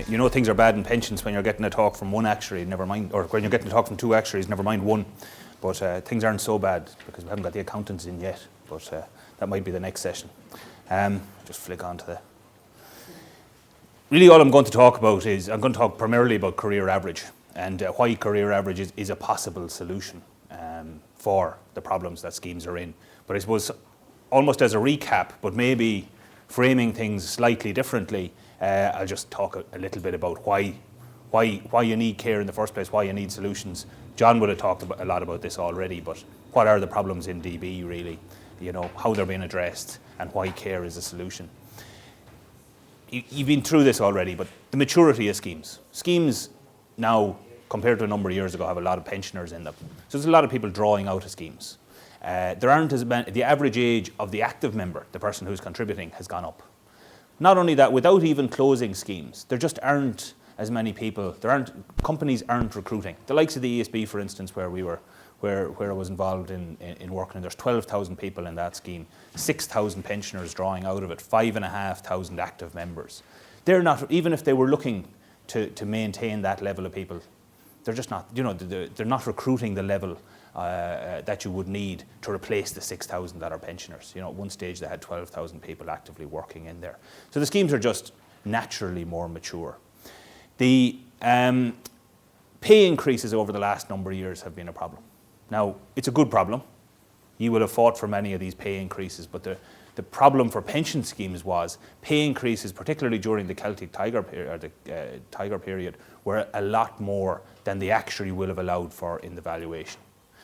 You know things are bad in pensions when you're getting a talk from one actuary, never mind, or when you're getting a talk from two actuaries, never mind one. But things aren't so bad because we haven't got the accountants in yet. But that might be the next session. Just flick on to the... Really all I'm going to talk about is, I'm going to talk primarily about career average and why career average is a possible solution for the problems that schemes are in. But I suppose almost as a recap, but maybe framing things slightly differently, I'll just talk a little bit about why you need care in the first place, why you need solutions. John would have talked a lot about this already, but what are the problems in DB really? You know, how they're being addressed and why care is a solution. You've been through this already, but the maturity of schemes. Schemes now, compared to a number of years ago, have a lot of pensioners in them. So there's a lot of people drawing out of schemes. There aren't as many, the average age of the active member, the person who's contributing, has gone up. Not only that, without even closing schemes, there just aren't as many people, companies aren't recruiting. The likes of the ESB, for instance, where I was involved in working, and there's 12,000 people in that scheme, 6,000 pensioners drawing out of it, 5,500 active members. They're not, even if they were looking to maintain that level of people, they're just not, you know, they're not recruiting the level that you would need to replace the 6,000 that are pensioners. You know, at one stage they had 12,000 people actively working in there. So the schemes are just naturally more mature. The pay increases over the last number of years have been a problem. Now, it's a good problem. You will have fought for many of these pay increases, but the problem for pension schemes was pay increases, particularly during the Celtic Tiger period, Tiger period, were a lot more than the actuary will have allowed for in the valuation.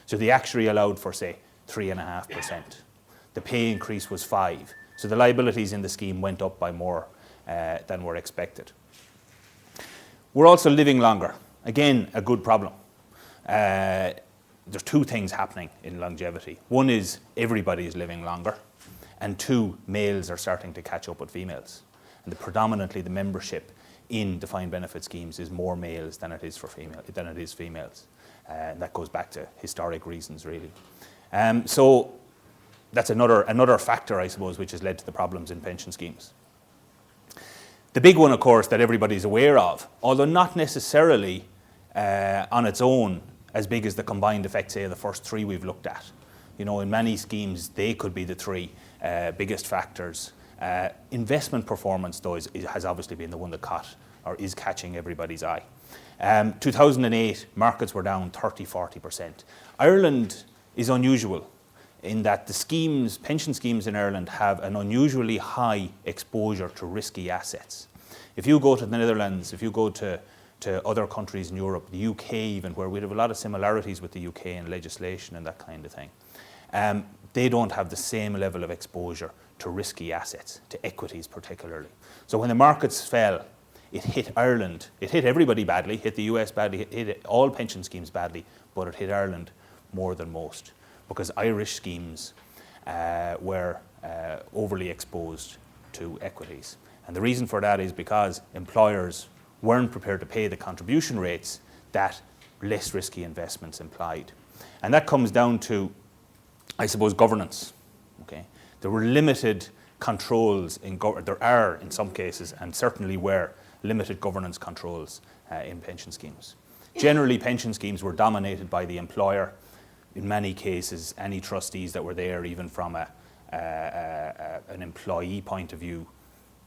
So the actuary allowed for, say, 3.5%. The pay increase was 5%. So the liabilities in the scheme went up by more than were expected. We're also living longer. Again, a good problem. There's two things happening in longevity. One is everybody is living longer, and two, males are starting to catch up with females. And predominantly the membership in defined benefit schemes is more males than it is females. And that goes back to historic reasons, really. So that's another factor, I suppose, which has led to the problems in pension schemes. The big one, of course, that everybody's aware of, although not necessarily on its own as big as the combined effect, say, of the first three we've looked at. You know, in many schemes, they could be the three biggest factors. Investment performance, though, has obviously been the one that is catching everybody's eye. 2008, markets were down 30-40%. Ireland is unusual in that the pension schemes in Ireland have an unusually high exposure to risky assets. If you go to the Netherlands, if you go to other countries in Europe, the UK even, where we have a lot of similarities with the UK in legislation and that kind of thing, they don't have the same level of exposure to risky assets, to equities particularly. So when the markets fell, it hit Ireland. It hit everybody badly, hit the US badly, it hit all pension schemes badly, but it hit Ireland more than most because Irish schemes were overly exposed to equities. And the reason for that is because employers weren't prepared to pay the contribution rates that less risky investments implied. And that comes down to, I suppose, governance. Okay? There were limited controls there are in some cases, and certainly were limited governance controls in pension schemes. Generally, pension schemes were dominated by the employer. In many cases, any trustees that were there, even from an employee point of view,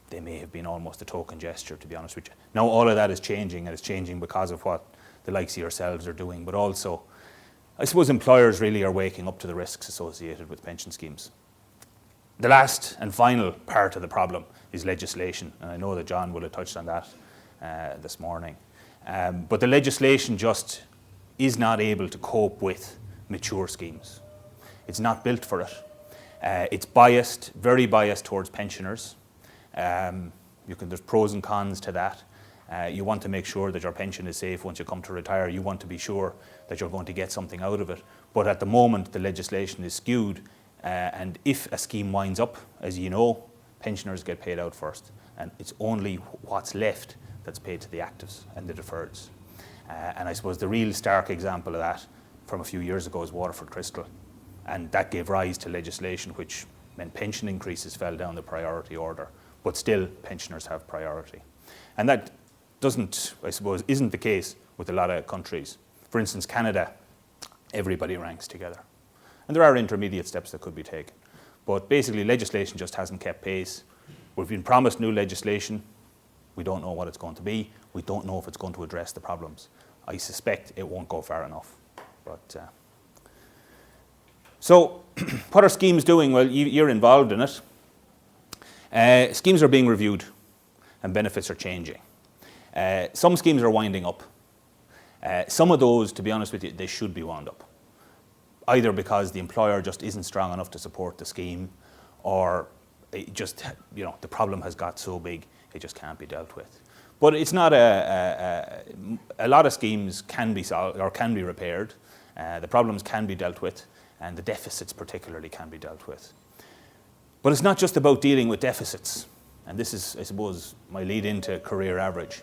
they may have been almost a token gesture, to be honest with you. Now all of that is changing, and it's changing because of what the likes of yourselves are doing, but also, I suppose employers really are waking up to the risks associated with pension schemes. The last and final part of the problem is legislation, and I know that John will have touched on that this morning. But the legislation just is not able to cope with mature schemes. It's not built for it. It's biased, very biased towards pensioners. There's pros and cons to that. You want to make sure that your pension is safe once you come to retire. You want to be sure that you're going to get something out of it. But at the moment, the legislation is skewed. And if a scheme winds up, as you know, pensioners get paid out first. And it's only what's left that's paid to the actives and the deferreds. And I suppose the real stark example of that from a few years ago is Waterford Crystal. And that gave rise to legislation which meant pension increases fell down the priority order. But still, pensioners have priority. And that I suppose, isn't the case with a lot of countries. For instance, Canada, everybody ranks together. And there are intermediate steps that could be taken. But basically, legislation just hasn't kept pace. We've been promised new legislation. We don't know what it's going to be. We don't know if it's going to address the problems. I suspect it won't go far enough. But so, what are schemes doing? Well, you're involved in it. Schemes are being reviewed and benefits are changing. Some schemes are winding up. Some of those, to be honest with you, they should be wound up. Either because the employer just isn't strong enough to support the scheme, or it just, the problem has got so big it just can't be dealt with. But it's not a lot of schemes can be solved or can be repaired. The problems can be dealt with, and the deficits particularly can be dealt with. But it's not just about dealing with deficits, and this is, I suppose, my lead into career average.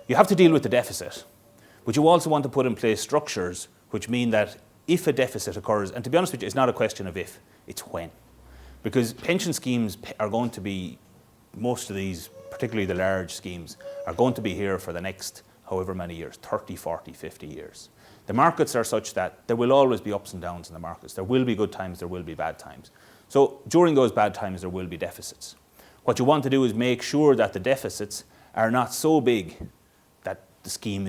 You have to deal with the deficit, but you also want to put in place structures which mean that if a deficit occurs, and to be honest with you, it's not a question of if, it's when. Because pension schemes are going to be, most of these, particularly the large schemes, are going to be here for the next however many years, 30, 40, 50 years. The markets are such that there will always be ups and downs in the markets. There will be good times, there will be bad times. So during those bad times, there will be deficits. What you want to do is make sure that the deficits are not so big that the scheme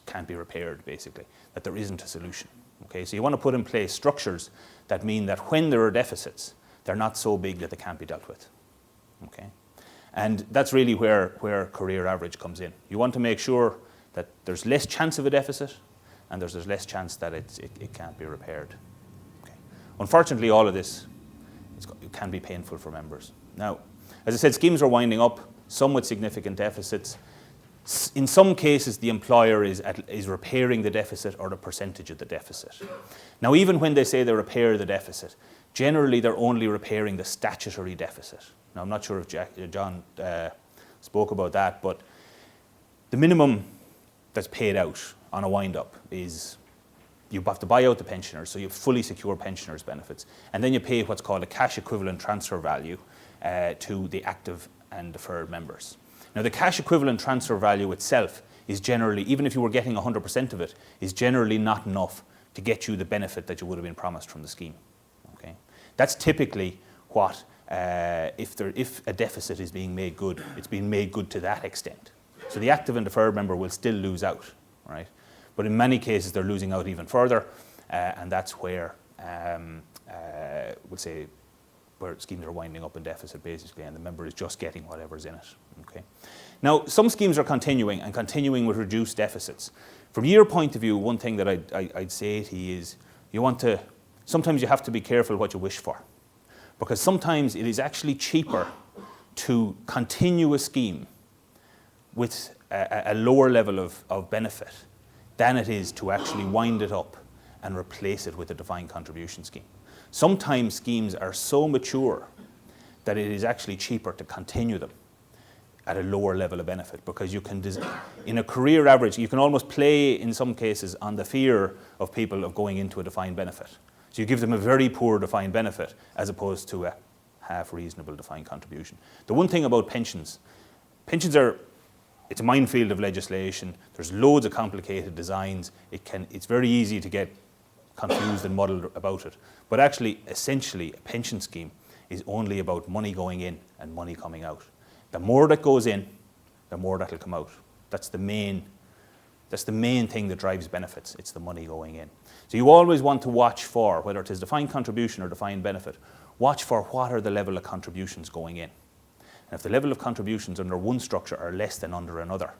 can't be repaired, basically, that there isn't a solution. Okay, so you want to put in place structures that mean that when there are deficits, they're not so big that they can't be dealt with. Okay, and that's really where career average comes in. You want to make sure that there's less chance of a deficit, and there's less chance that it can't be repaired. Okay. Unfortunately, all of this it can be painful for members. Now, as I said, schemes are winding up, some with significant deficits. In some cases, the employer is repairing the deficit or the percentage of the deficit. Now, even when they say they repair the deficit, generally they're only repairing the statutory deficit. Now, I'm not sure if John spoke about that, but the minimum that's paid out on a wind-up is you have to buy out the pensioners, so you fully secure pensioners' benefits, and then you pay what's called a cash equivalent transfer value to the active and deferred members. Now, the cash equivalent transfer value itself is generally, even if you were getting 100% of it, is generally not enough to get you the benefit that you would have been promised from the scheme. Okay? That's typically what, if a deficit is being made good, it's being made good to that extent. So the active and deferred member will still lose out, right? But in many cases, they're losing out even further, and that's where, we'll say, where schemes are winding up in deficit, basically, and the member is just getting whatever's in it. Okay. Now, some schemes are continuing with reduced deficits. From your point of view, one thing that I'd say to you is sometimes you have to be careful what you wish for, because sometimes it is actually cheaper to continue a scheme with a lower level of benefit than it is to actually wind it up and replace it with a defined contribution scheme. Sometimes schemes are so mature that it is actually cheaper to continue them at a lower level of benefit, because you can, in a career average, you can almost play in some cases on the fear of people of going into a defined benefit. So you give them a very poor defined benefit as opposed to a half reasonable defined contribution. The one thing about pensions are, it's a minefield of legislation. There's loads of complicated designs. It's very easy to get confused and muddled about it. But actually, essentially, a pension scheme is only about money going in and money coming out. The more that goes in, the more that will come out. That's the main thing that drives benefits. It's the money going in. So you always want to watch for, whether it is defined contribution or defined benefit, watch for what are the level of contributions going in. And if the level of contributions under one structure are less than under another,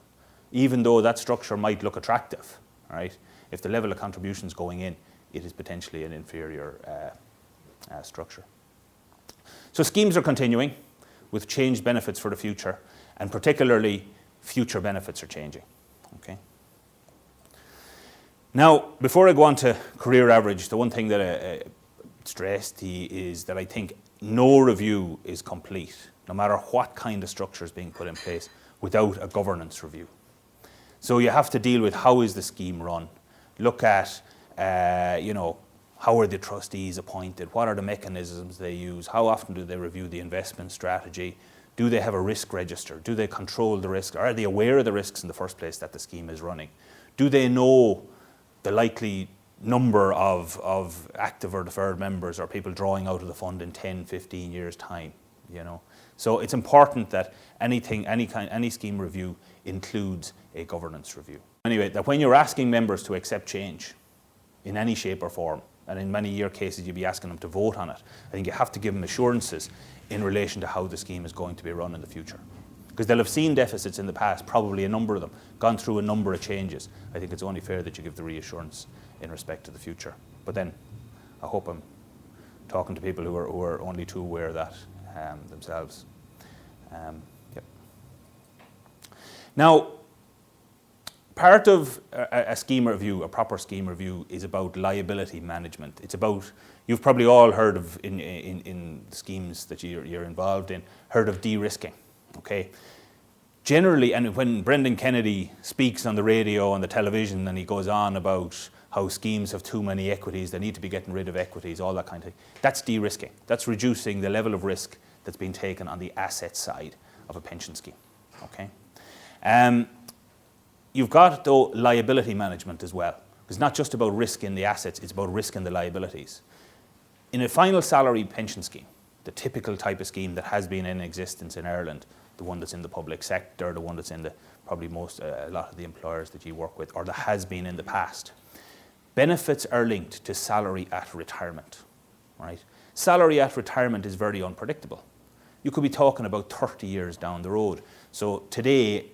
even though that structure might look attractive, right? If the level of contributions going in, it is potentially an inferior structure. So schemes are continuing with changed benefits for the future, and particularly future benefits are changing. Okay. Now, before I go on to career average, the one thing that I stressed to you is that I think no review is complete, no matter what kind of structure is being put in place, without a governance review. So you have to deal with how is the scheme run, look at how are the trustees appointed, what are the mechanisms they use, how often do they review the investment strategy, Do they have a risk register? Do they control the risk? Are they aware of the risks in the first place that the scheme is running? Do they know the likely number of active or deferred members or people drawing out of the fund in 10, 15 years' time? You know? So it's important that any scheme review includes a governance review. Anyway, that when you're asking members to accept change in any shape or form, and in many year cases you'll be asking them to vote on it, I think you have to give them assurances in relation to how the scheme is going to be run in the future. Because they'll have seen deficits in the past, probably a number of them, gone through a number of changes. I think it's only fair that you give the reassurance in respect to the future. But then I hope I'm talking to people who are only too aware of that themselves. Yep. Now, part of a scheme review, a proper scheme review, is about liability management. It's about, you've probably all heard of, in schemes that you're involved in, heard of de-risking, okay? Generally, and when Brendan Kennedy speaks on the radio, on the television, and he goes on about how schemes have too many equities, they need to be getting rid of equities, all that kind of thing, that's de-risking. That's reducing the level of risk that's being taken on the asset side of a pension scheme, okay? You've got, though, liability management as well. It's not just about risk in the assets, it's about risk in the liabilities. In a final salary pension scheme, the typical type of scheme that has been in existence in Ireland, the one that's in the public sector, the one that's in the probably a lot of the employers that you work with, or that has been in the past, benefits are linked to salary at retirement, right? Salary at retirement is very unpredictable. You could be talking about 30 years down the road. So today,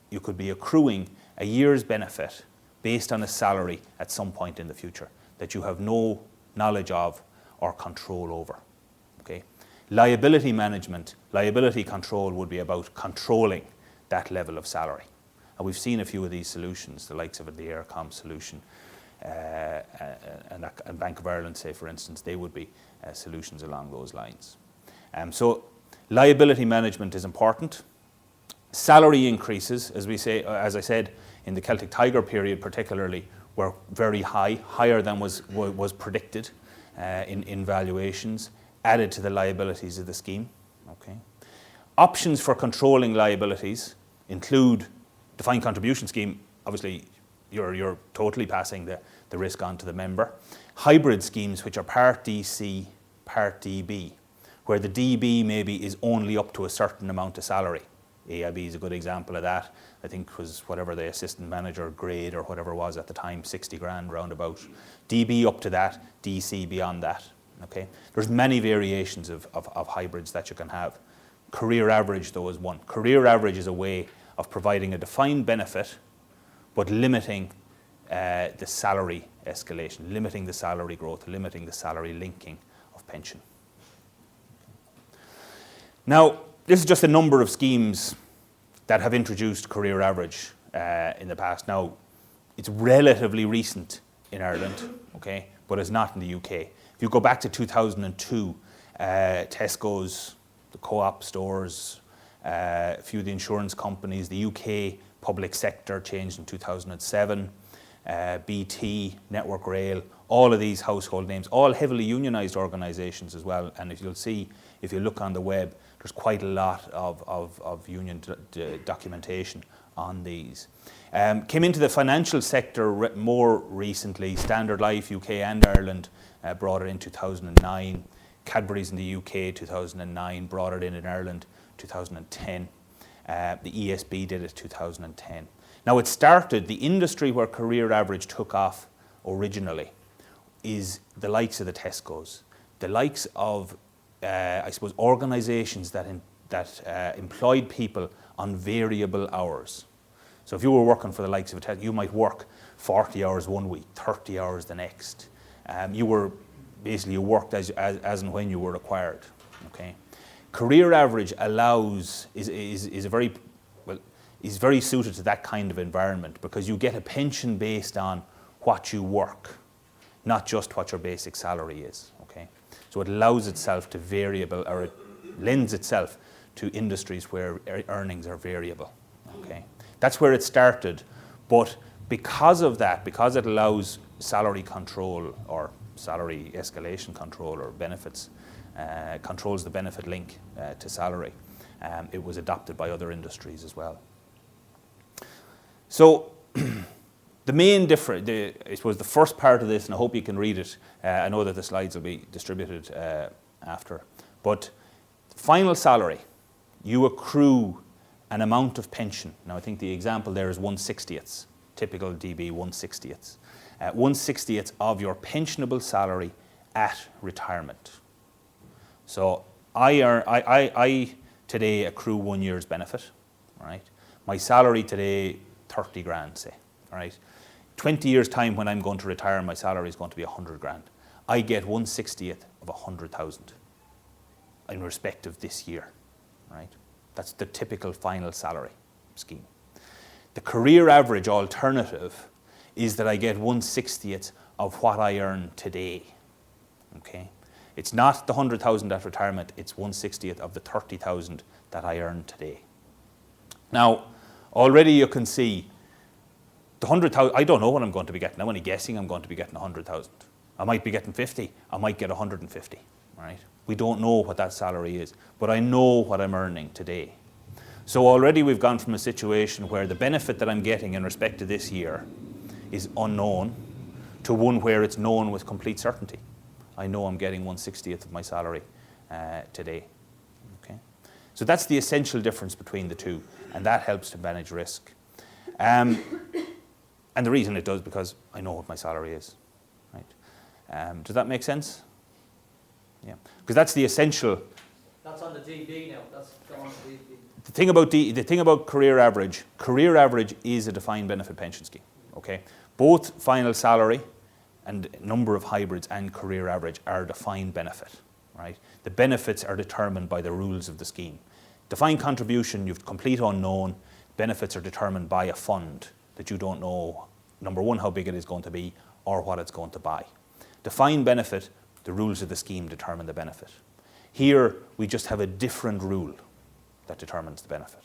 you could be accruing a year's benefit based on a salary at some point in the future that you have no knowledge of or control over, okay? Liability management, liability control would be about controlling that level of salary. And we've seen a few of these solutions, the likes of the Aircom solution and Bank of Ireland, say, for instance, they would be solutions along those lines. So liability management is important. Salary increases, as I said, in the Celtic Tiger period particularly, were very high, higher than was predicted in valuations, added to the liabilities of the scheme. Okay. Options for controlling liabilities include defined contribution scheme. Obviously, you're totally passing the risk on to the member. Hybrid schemes, which are Part DC, Part DB, where the DB maybe is only up to a certain amount of salary. AIB is a good example of that. I think was whatever the assistant manager grade or whatever it was at the time, 60 grand roundabout. DB up to that, DC beyond that. Okay, there's many variations of hybrids that you can have. Career average, though, is one. Career average is a way of providing a defined benefit, but limiting the salary escalation, limiting the salary growth, limiting the salary linking of pension. Now, this is just a number of schemes that have introduced career average in the past. Now, it's relatively recent in Ireland, okay, but it's not in the UK. If you go back to 2002, Tesco's, the co-op stores, a few of the insurance companies, the UK public sector changed in 2007, BT, Network Rail, all of these household names, all heavily unionised organisations as well. And if you'll see, if you look on the web, there's quite a lot of union documentation on these. Came into the financial sector more recently. Standard Life, UK and Ireland, brought it in 2009. Cadbury's in the UK, 2009, brought it in Ireland, 2010. The ESB did it 2010. Now it started, the industry where career average took off originally is the likes of the Tesco's, the likes of I suppose organisations that employed people on variable hours. So if you were working for the likes of a Tesco, you might work 40 hours one week, 30 hours the next. You worked as and when you were required. Okay, career average is very suited to that kind of environment because you get a pension based on what you work, not just what your basic salary is. Okay. So it allows itself to variable, or it lends itself to industries where earnings are variable. Okay, that's where it started. But because of that, because it allows salary control or salary escalation control or benefits, controls the benefit link to salary, it was adopted by other industries as well. So the main difference, I suppose the first part of this, and I hope you can read it, I know that the slides will be distributed after, but final salary, you accrue an amount of pension. Now I think the example there is 1/60th, typical DB 1/60th. 1/60th of your pensionable salary at retirement. So I today accrue 1 year's benefit, right? My salary today, 30 grand, say, all right? 20 years time when I'm going to retire, my salary is going to be 100 grand. I get 1/60th of 100,000 in respect of this year, right? That's the typical final salary scheme. The career average alternative is that I get 1/60th of what I earn today, okay? It's not the 100,000 at retirement, it's 1/60th of the 30,000 that I earn today. Now, already you can see the 100,000, I don't know what I'm going to be getting. I'm only guessing I'm going to be getting 100,000. I might be getting 50, I might get 150, right? We don't know what that salary is, but I know what I'm earning today. So already we've gone from a situation where the benefit that I'm getting in respect to this year is unknown to one where it's known with complete certainty. I know I'm getting 1/60th of my salary today. Okay, so that's the essential difference between the two, and that helps to manage risk. And the reason it does, because I know what my salary is. Right? Does that make sense? Yeah, because that's the essential. That's on the DB now. That's going to DB. The thing about career average is a defined benefit pension scheme. Okay, both final salary and number of hybrids and career average are defined benefit, right? The benefits are determined by the rules of the scheme. Defined contribution, you've complete unknown. Benefits are determined by a fund that you don't know, number one, how big it is going to be or what it's going to buy. Defined benefit, the rules of the scheme determine the benefit. Here, we just have a different rule that determines the benefit,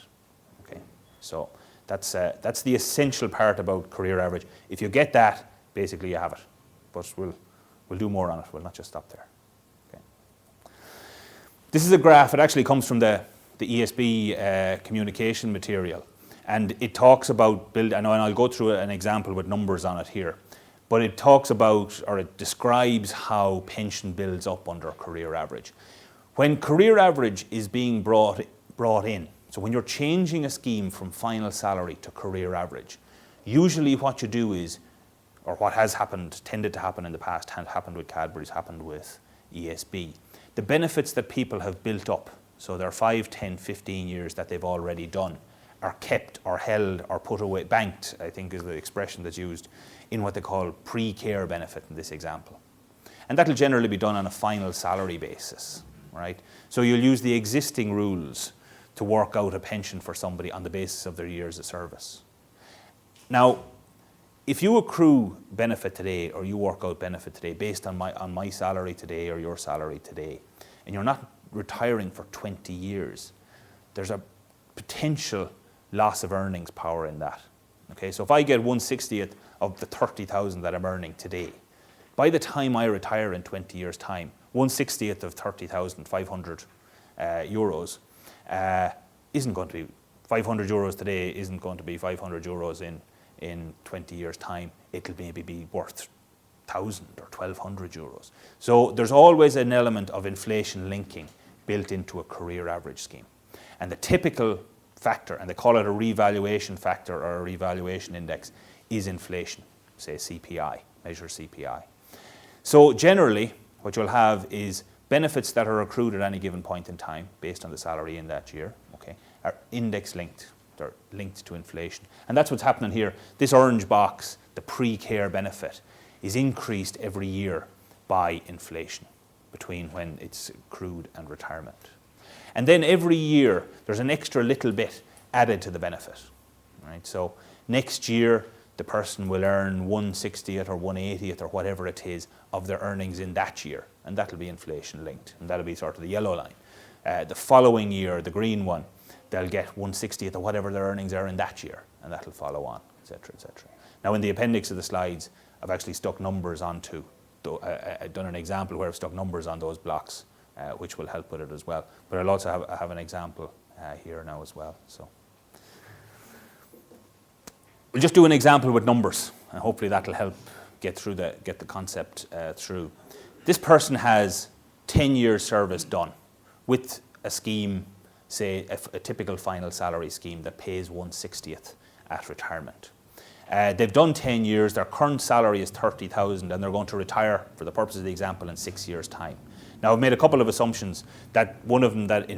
okay? So that's the essential part about career average. If you get that, basically you have it. But we'll do more on it. We'll not just stop there. Okay. This is a graph. It actually comes from the ESB communication material. And it talks about and I'll go through an example with numbers on it here. But it talks about, or it describes how pension builds up under career average. When career average is being brought in, so when you're changing a scheme from final salary to career average, usually what you do is, or what has tended to happen in the past, happened with Cadbury's, happened with ESB. The benefits that people have built up, so their 5, 10, 15 years that they've already done, are kept or held or put away, banked, I think is the expression that's used, in what they call pre-care benefit in this example. And that'll generally be done on a final salary basis, right? So you'll use the existing rules to work out a pension for somebody on the basis of their years of service. Now, if you accrue benefit today or you work out benefit today based on my salary today or your salary today, and you're not retiring for 20 years, there's a potential loss of earnings power in that. Okay, so if I get 1/60th of the 30,000 that I'm earning today, by the time I retire in 20 years' time, 1/60th of 30,500 euros isn't going to be 500 euros today, isn't going to be 500 euros in 20 years' time. It'll maybe be worth 1,000 or 1,200 euros. So there's always an element of inflation linking built into a career average scheme. And the typical factor, and they call it a revaluation factor or a revaluation index, is inflation, say CPI, measure CPI. So generally, what you'll have is benefits that are accrued at any given point in time based on the salary in that year, okay, are index linked. They're linked to inflation. And that's what's happening here. This orange box, the pre-care benefit, is increased every year by inflation between when it's accrued and retirement. And then every year, there's an extra little bit added to the benefit, right? So next year, the person will earn 1/60th or 1/80th or whatever it is of their earnings in that year, and that'll be inflation linked, and that'll be sort of the yellow line. The following year, the green one, they'll get 1/60th of whatever their earnings are in that year, and that'll follow on, etc., etc. Now, in the appendix of the slides, I've actually stuck numbers onto, I've done an example where I've stuck numbers on those blocks, which will help with it as well. But I'll also have an example here now as well. So we'll just do an example with numbers, and hopefully that'll help get the concept through. This person has 10 years service done with a scheme, say a typical final salary scheme that pays 1/60th at retirement. They've done 10 years, their current salary is 30,000 and they're going to retire, for the purpose of the example, in 6 years' time. Now I've made a couple of assumptions, that one of them that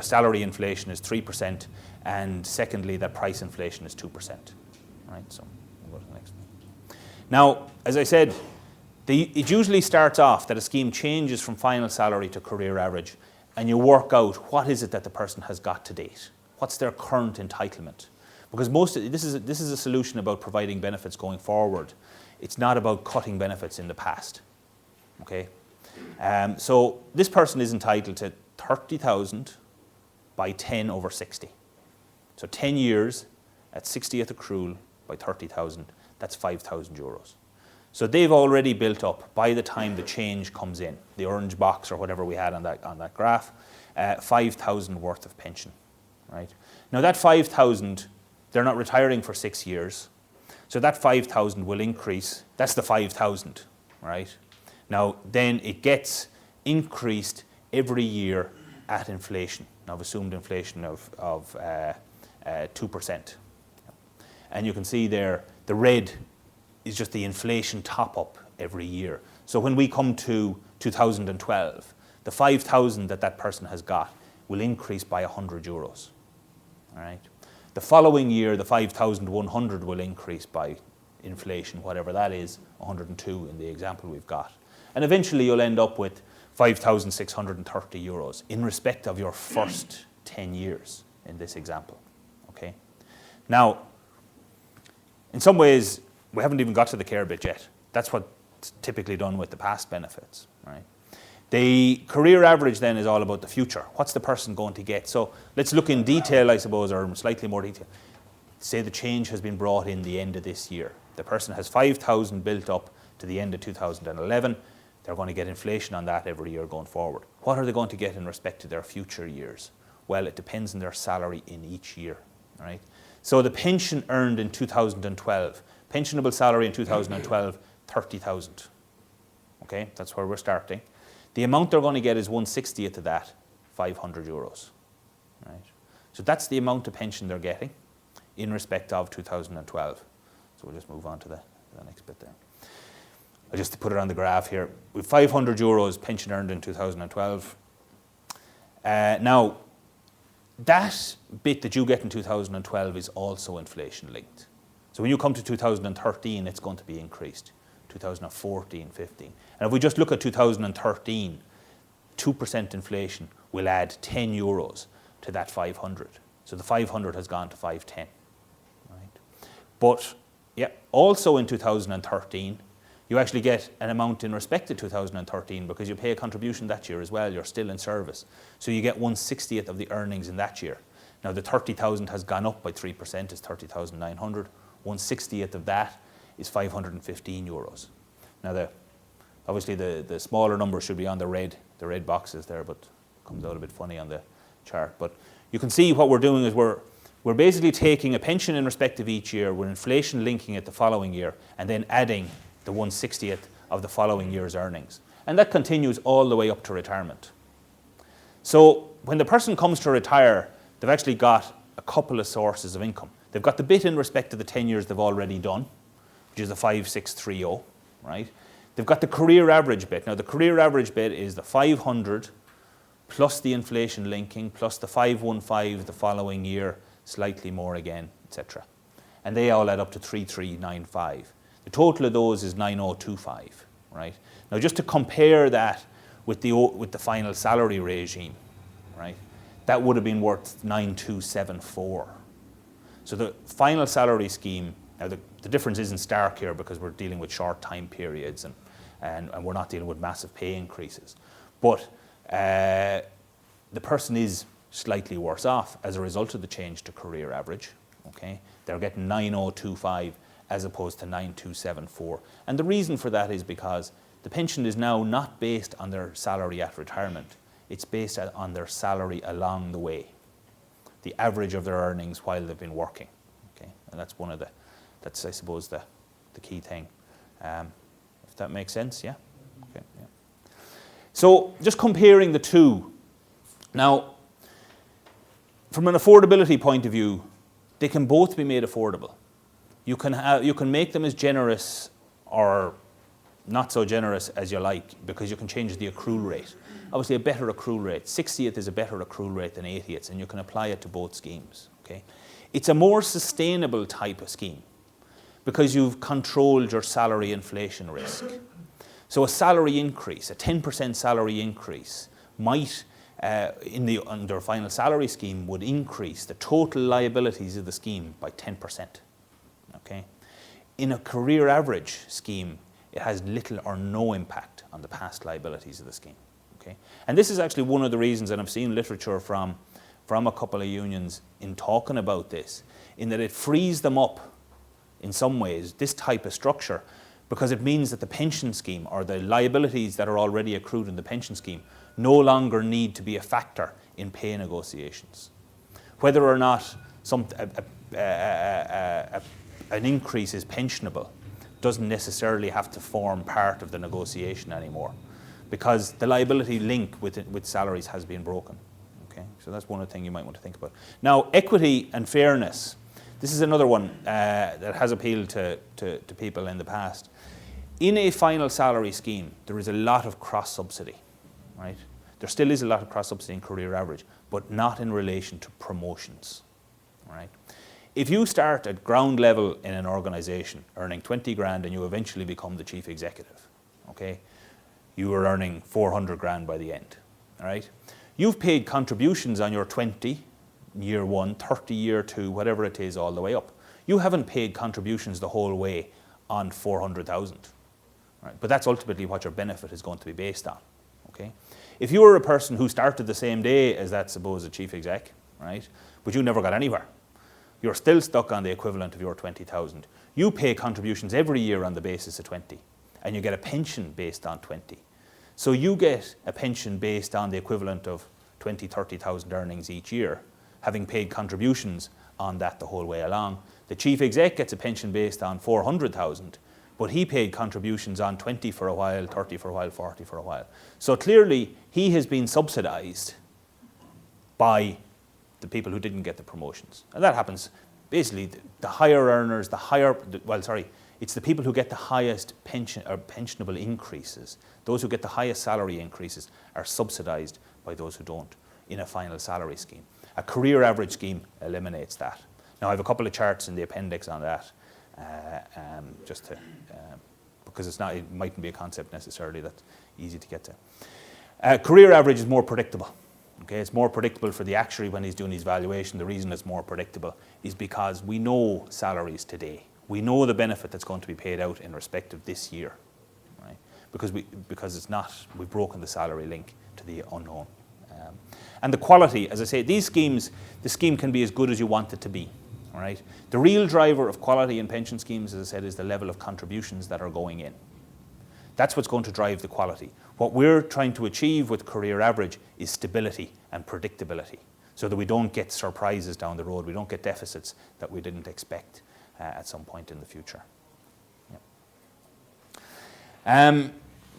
salary inflation is 3%, and secondly that price inflation is 2%. Right, so we'll go to the next one. Now, as I said, it usually starts off that a scheme changes from final salary to career average, and you work out what is it that the person has got to date. What's their current entitlement? Because this is a solution about providing benefits going forward. It's not about cutting benefits in the past. Okay, so this person is entitled to 30,000 by 10 over 60. So 10 years at 60th accrual by 30,000. That's 5,000 euros. So they've already built up, by the time the change comes in, the orange box or whatever we had on that graph, 5,000 worth of pension. Right? Now that 5,000, they're not retiring for 6 years, so that 5,000 will increase. That's the 5,000, right? Now then it gets increased every year at inflation. Now I've assumed inflation of 2%. And you can see there, the red is just the inflation top up every year. So when we come to 2012, the 5,000 that person has got will increase by 100 euros. All right. The following year, the 5,100 will increase by inflation, whatever that is, 102 in the example we've got. And eventually you'll end up with 5,630 euros in respect of your first 10 years in this example. Okay. Now, in some ways, we haven't even got to the care bit yet. That's what's typically done with the past benefits, right? The career average then is all about the future. What's the person going to get? So let's look in detail, I suppose, or slightly more detail. Say the change has been brought in the end of this year. The person has 5,000 built up to the end of 2011. They're going to get inflation on that every year going forward. What are they going to get in respect to their future years? Well, it depends on their salary in each year, right? So the pension earned in 2012, pensionable salary in 2012, 30,000. Okay, that's where we're starting. The amount they're going to get is 1/60th of that, 500 euros. Right? So that's the amount of pension they're getting in respect of 2012. So we'll just move on to the next bit there. I'll just put it on the graph here. With 500 euros pension earned in 2012. Now, that bit that you get in 2012 is also inflation linked. So when you come to 2013, it's going to be increased. 2014, 15. And if we just look at 2013, 2% inflation will add 10 euros to that 500. So the 500 has gone to 510. Right? But yeah, also in 2013, you actually get an amount in respect to 2013 because you pay a contribution that year as well. You're still in service. So you get 1/60th of the earnings in that year. Now the 30,000 has gone up by 3%, it's 30,900. 1/60th of that is 515 euros. Now obviously the smaller number should be on the red boxes there, but it comes out a bit funny on the chart. But you can see what we're doing is we're basically taking a pension in respect of each year, we're inflation linking it the following year, and then adding the 1/60th of the following year's earnings. And that continues all the way up to retirement. So when the person comes to retire, they've actually got a couple of sources of income. They've got the bit in respect to the 10 years they've already done, which is the 5,630, right? They've got the career average bit. Now the career average bit is the 500 plus the inflation linking plus the 515 the following year, slightly more again, etc. And they all add up to 3,395. The total of those is 9,025, right? Now just to compare that with the final salary regime, right? That would have been worth 9,274. So the final salary scheme, now the difference isn't stark here because we're dealing with short time periods and we're not dealing with massive pay increases. But the person is slightly worse off as a result of the change to career average. Okay, they're getting 9,025 as opposed to 9,274. And the reason for that is because the pension is now not based on their salary at retirement. It's based on their salary along the way. the average of their earnings while they've been working. Okay, and that's I suppose the key thing. If that makes sense, yeah. Okay, yeah. So just comparing the two. Now, from an affordability point of view, they can both be made affordable. You can make them as generous or not so generous as you like, because you can change the accrual rate. Obviously, a better accrual rate. 60th is a better accrual rate than 80th, and you can apply it to both schemes. Okay, it's a more sustainable type of scheme because you've controlled your salary inflation risk. So a salary increase, a 10% salary increase, might, under a final salary scheme, would increase the total liabilities of the scheme by 10%. Okay, in a career average scheme, it has little or no impact on the past liabilities of the scheme. Okay? And this is actually one of the reasons, and I've seen literature from a couple of unions in talking about this, in that it frees them up in some ways, this type of structure, because it means that the pension scheme or the liabilities that are already accrued in the pension scheme no longer need to be a factor in pay negotiations. Whether or not an increase is pensionable doesn't necessarily have to form part of the negotiation anymore, because the liability link with salaries has been broken. Okay, so that's one of the things you might want to think about. Now, equity and fairness. This is another one that has appealed to people in the past. In a final salary scheme, there is a lot of cross-subsidy, right? There still is a lot of cross-subsidy in career average, but not in relation to promotions, right? If you start at ground level in an organisation earning 20 grand and you eventually become the chief executive, okay, you are earning 400 grand by the end, all right? You've paid contributions on your 20, year 1, 30, year 2, whatever it is, all the way up. You haven't paid contributions the whole way on 400,000, right? But that's ultimately what your benefit is going to be based on, okay? If you were a person who started the same day as that supposed chief exec, right, but you never got anywhere, you're still stuck on the equivalent of your 20,000. You pay contributions every year on the basis of 20, and you get a pension based on 20. So you get a pension based on the equivalent of 20, 30,000 earnings each year, having paid contributions on that the whole way along. The chief exec gets a pension based on 400,000, but he paid contributions on 20 for a while, 30 for a while, 40 for a while. So clearly, he has been subsidised by the people who didn't get the promotions. And that happens, basically, the higher earners, it's the people who get the highest pension or pensionable increases. Those who get the highest salary increases are subsidised by those who don't in a final salary scheme. A career average scheme eliminates that. Now, I have a couple of charts in the appendix on that, because it mightn't be a concept necessarily that's easy to get to. Career average is more predictable. Okay, it's more predictable for the actuary when he's doing his valuation. The reason it's more predictable is because we know salaries today. We know the benefit that's going to be paid out in respect of this year, right? Because we've broken the salary link to the unknown. And the quality, as I say, these schemes, the scheme can be as good as you want it to be, all right? The real driver of quality in pension schemes, as I said, is the level of contributions that are going in. That's what's going to drive the quality. What we're trying to achieve with career average is stability and predictability, so that we don't get surprises down the road, we don't get deficits that we didn't expect at some point in the future. Yeah.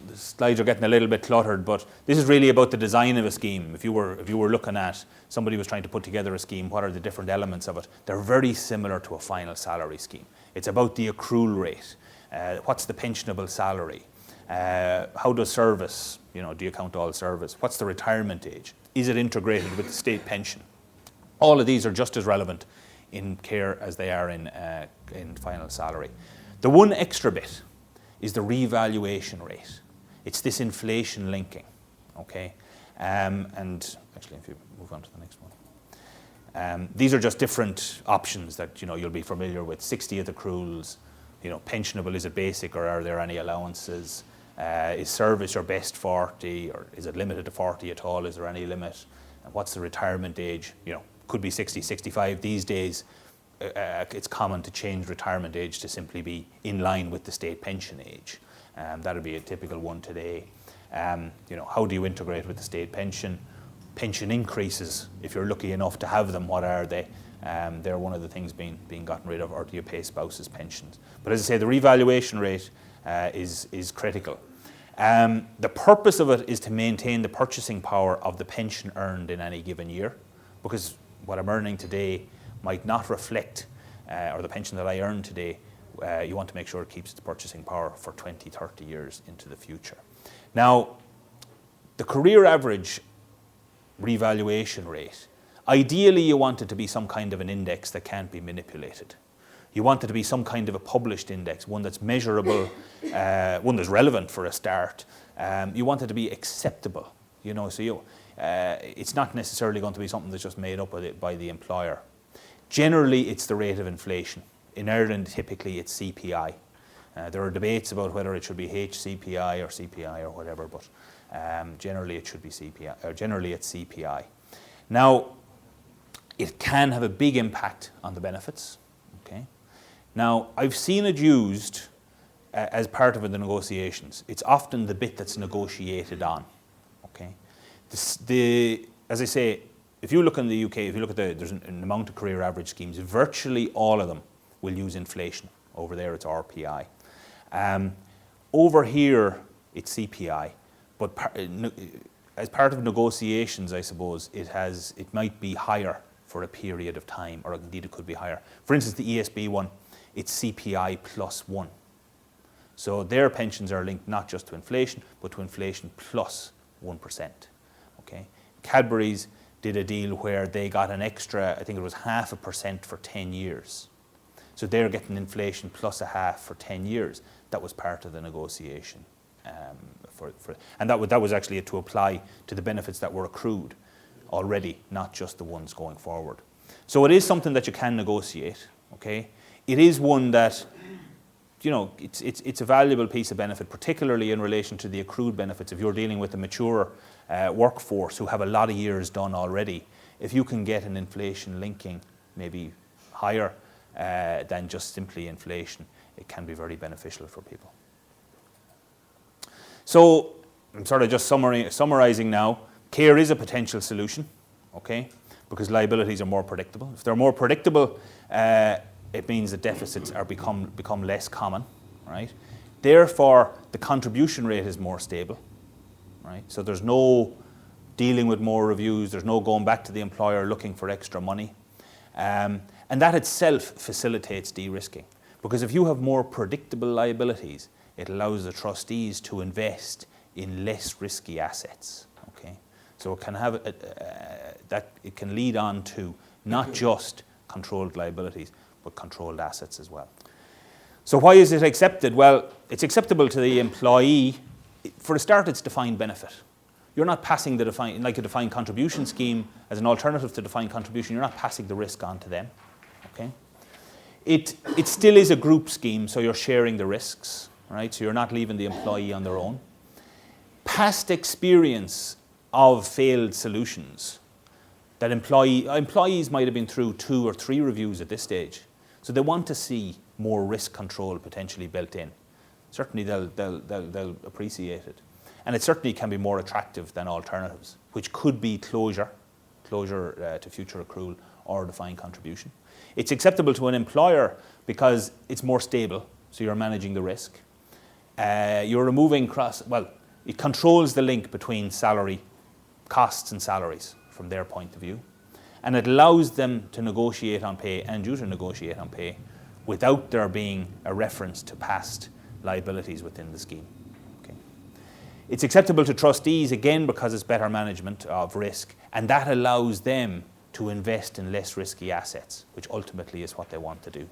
The slides are getting a little bit cluttered, but this is really about the design of a scheme. If you were looking at, somebody was trying to put together a scheme, what are the different elements of it? They're very similar to a final salary scheme. It's about the accrual rate. What's the pensionable salary? How does service, do you count all service? What's the retirement age? Is it integrated with the state pension? All of these are just as relevant in care as they are in final salary. The one extra bit is the revaluation rate. It's this inflation linking, okay? And actually, if you move on to the next one. These are just different options that, you'll be familiar with. 60th accruals, pensionable, is it basic or are there any allowances? Is service your best 40 or is it limited to 40 at all? Is there any limit? And what's the retirement age? Could be 60, 65. These days, it's common to change retirement age to simply be in line with the state pension age. That would be a typical one today. How do you integrate with the state pension? pension increases, if you're lucky enough to have them, what are they? They're one of the things being gotten rid of, or do you pay spouses' pensions? But as I say, the revaluation rate is critical. The purpose of it is to maintain the purchasing power of the pension earned in any given year, because what I'm earning today might not reflect, or the pension that I earn today, you want to make sure it keeps its purchasing power for 20, 30 years into the future. Now, the career average revaluation rate, ideally you want it to be some kind of an index that can't be manipulated. You want it to be some kind of a published index, one that's measurable, one that's relevant for a start. You want it to be acceptable, you know, so it's not necessarily going to be something that's just made up by the employer. Generally, it's the rate of inflation. In Ireland, typically it's CPI. There are debates about whether it should be HCPI or CPI or whatever, but generally it should be CPI, or generally it's CPI. Now, it can have a big impact on the benefits. Okay. Now, I've seen it used as part of the negotiations. It's often the bit that's negotiated on. Okay. As I say, if you look in the UK, if you look at there's an amount of career average schemes, virtually all of them will use inflation. Over there, it's RPI. Over here, it's CPI. But as part of negotiations, I suppose, it might be higher for a period of time, or indeed it could be higher. For instance, the ESB one, it's CPI plus 1. So their pensions are linked not just to inflation, but to inflation plus 1%. Okay. Cadbury's did a deal where they got an extra, I think it was 0.5% for 10 years. So they're getting inflation plus 0.5 for 10 years. That was part of the negotiation. And that was actually to apply to the benefits that were accrued already, not just the ones going forward. So it is something that you can negotiate. Okay, it is one that, you know, it's a valuable piece of benefit, particularly in relation to the accrued benefits. If you're dealing with a mature workforce who have a lot of years done already, if you can get an inflation linking maybe higher than just simply inflation, it can be very beneficial for people. So I'm sort of just summarising now. Care is a potential solution, okay, because liabilities are more predictable. If they're more predictable, it means that deficits are become less common, right? Therefore, the contribution rate is more stable, right? So there's no dealing with more reviews. There's no going back to the employer looking for extra money. And that itself facilitates de-risking, because if you have more predictable liabilities, it allows the trustees to invest in less risky assets. Okay, so it can have it can lead on to not just controlled liabilities, but controlled assets as well. So why is it accepted? Well, it's acceptable to the employee. For a start, it's defined benefit. You're not passing like a defined contribution scheme as an alternative to defined contribution. You're not passing the risk on to them. Okay, it still is a group scheme, so you're sharing the risks, right? So you're not leaving the employee on their own. Past experience of failed solutions that employees might have been through 2 or 3 reviews at this stage, so they want to see more risk control potentially built in. Certainly they'll appreciate it, and it certainly can be more attractive than alternatives, which could be closure to future accrual or defined contribution. It's acceptable to an employer because it's more stable, so you're managing the risk. You're removing it controls the link between salary costs and salaries from their point of view, and it allows them to negotiate on pay, and you to negotiate on pay, without there being a reference to past liabilities within the scheme. Okay. It's acceptable to trustees, again, because it's better management of risk, and that allows them to invest in less risky assets, which ultimately is what they want to do.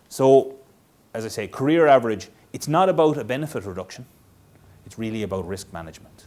So, as I say, career average, it's not about a benefit reduction, it's really about risk management.